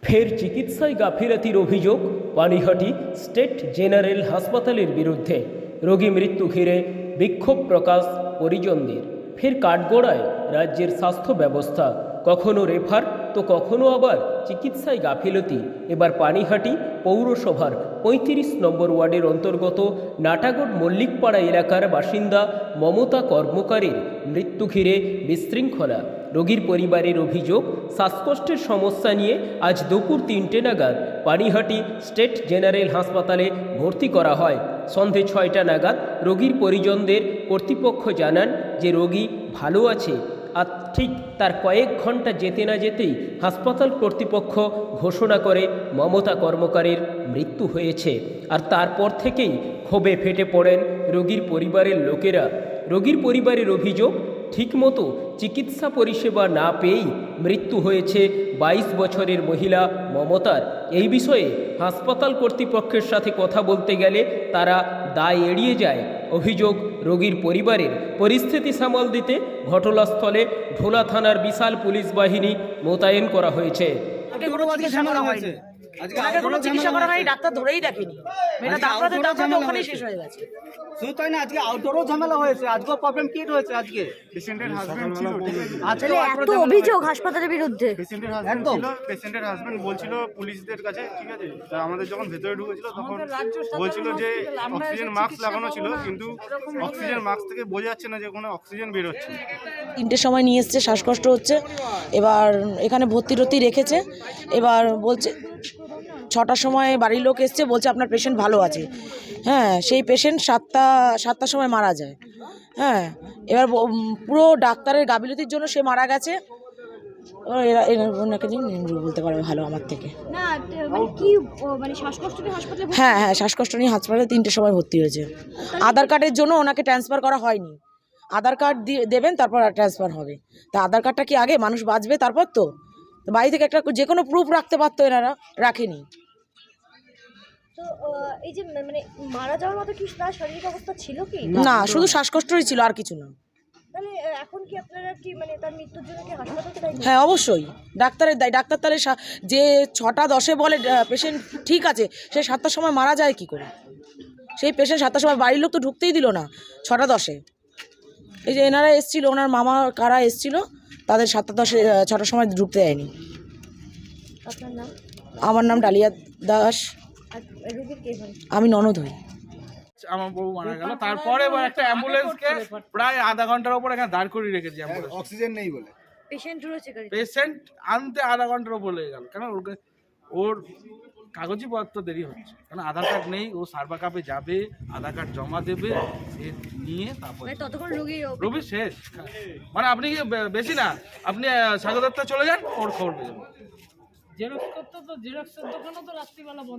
ফের চিকিৎসায় গাফিলতির অভিযোগ পানিহাটি স্টেট জেনারেল হাসপাতালের বিরুদ্ধে। রোগী মৃত্যু ঘিরে বিক্ষোভ প্রকাশ পরিজনদের। ফের কাঠগড়ায় রাজ্যের স্বাস্থ্য ব্যবস্থা, কখনো রেফার তো কখনো আবার চিকিৎসায় গাফিলতি। এবার পানিহাটি পৌরসভার ৩৫ নম্বর ওয়ার্ডের অন্তর্গত নাটাগড় মল্লিকপাড়া এলাকার বাসিন্দা মমতা কর্মকারের মৃত্যু ঘিরে বিশৃঙ্খলা। রোগীর পরিবারের অভিযোগ, শ্বাসকষ্টের সমস্যা নিয়ে আজ দুপুর ৩টে নাগাদ পানিহাটি স্টেট জেনারেল হাসপাতালে ভর্তি করা হয়। সন্ধে ৬টা নাগাদ রোগীর পরিজনদের কর্তৃপক্ষ জানান যে রোগী ভালো আছে। আর ঠিক তার কয়েক ঘন্টা যেতে না যেতেই হাসপাতাল কর্তৃপক্ষ ঘোষণা করে মমতা কর্মকারের মৃত্যু হয়েছে। আর তারপর থেকেই ক্ষোভে ফেটে পড়েন রোগীর পরিবারের লোকেরা। রোগীর পরিবারের অভিযোগ, ঠিকমতো চিকিৎসা পরিষেবা না পেয়েই মৃত্যু হয়েছে ২২ বছরের মহিলা মমতার। এই বিষয়ে হাসপাতাল কর্তৃপক্ষের সাথে কথা বলতে গেলে তারা দায় এড়িয়ে যায়। অভিযোগ, রোগীর পরিবারের। পরিস্থিতি সামাল দিতে ঘটনাস্থলে ঢোলা থানার বিশাল পুলিশ বাহিনী মোতায়েন করা হয়েছে। কোনো চিকিৎসা করা হয়নি, ডাক্তার ধরেই দেখেনি। ওখানেই শেষ হয়ে গেছে। শুধু তাই না, আজকে আউটডোরও ঝামেলা হয়েছে, আজকেও প্রবলেম ক্রিয়েট হয়েছে। আজকে পেশেন্টের হাজবেন্ড ছিল, আসলে এত অভিযোগ হাসপাতালের বিরুদ্ধে। পেশেন্টের হাজবেন্ড ছিল, পেশেন্টের হাজবেন্ড বলছিল পুলিশদের কাছে, ঠিক আছে, তা আমাদের যখন ভেতরে ঢুকেছিল তখন বলছিল যে অক্সিজেন মাস্ক লাগানো ছিল, কিন্তু অক্সিজেন মাস্ক থেকে বোঝা যাচ্ছে না যে কোনো অক্সিজেন বের হচ্ছে। 3টের সময় নিয়ে এসছে, শ্বাসকষ্ট হচ্ছে, এবার এখানে ভর্তি রেখেছে। এবার বলছে 6টার সময় বাড়ির লোক এসছে, বলছে আপনার পেশেন্ট ভালো আছে। হ্যাঁ, সেই পেশেন্ট 7টার সময় মারা যায়। হ্যাঁ, এবার পুরো ডাক্তারের গাফিলতির জন্য সে মারা গেছে। ওনাকে বলতে পারবে ভালো আমার থেকে। হ্যাঁ, শ্বাসকষ্ট নিয়ে হাসপাতালে 3টের সময় ভর্তি হয়েছে। আধার কার্ডের জন্য ওনাকে ট্রান্সফার করা হয়নি। আধার কার্ড দেবেন, তারপর ট্রান্সফার হবে। তা আধার কার্ডটা কি আগে মানুষ বাঁচবে তারপর তো বাড়ি থেকে একটা যে কোনো প্রুফ রাখতে পারতো, এনারা রাখেনি। তো এই যে মানে মারা যাওয়ার মতো কি তার শারীরিক অবস্থা ছিল কি? না, শুধু শ্বাসকষ্টই ছিল, আর কিছু না। তাহলে এখন কি আপনারা কি মানে তার মৃত্যুর জন্য কি হাসপাতালে দায়ী? হ্যাঁ, অবশ্যই ডাক্তারের দায়। ডাক্তার তাহলে যে 6টা 10-এ বলে পেশেন্ট ঠিক আছে, সে 7টার সময় মারা যায় কি করে? সেই পেশেন্ট 7টার সময় বাড়ির লোক তো ঢুকতেই দিল না 6টা 10-এ। এই যে এনারা এসেছিল, ওনার মামা কারা এসেছিল, তাদের 6টার সময় ঢুকতে দেয়নি। আপনার নাম? আমার নাম ডালিয়া দাস। আর রোগীর কে হয়? আমি ননদ হই। আমার বউ মারা গেল, তারপরে একটা অ্যাম্বুলেন্সকে প্রায় আধা ঘন্টার উপর এখানে দাঁড় করিয়ে রেখেছি। অক্সিজেন নেই বলে পেশেন্ট রয়েছে গাড়িতে? পেশেন্ট আনতে আধা ঘন্টার উপর লেগে গেল, কেন ওর কাগজি পত্র দেরি হচ্ছে, কারণ আধার কার্ড নেই। ও সার্ভার কাপে যাবে, আধার কার্ড জমা দেবে, সে নিয়ে তারপরে ততক্ষণ রোগী শেষ। মানে আপনি কি বেশি না, আপনি স্বাগত চলে যান, ওর খবর পেয়ে যাবেন। জেরক্স করতে তো জেরক্সের দোকানও তো রাত্রিবেলা বন্ধ।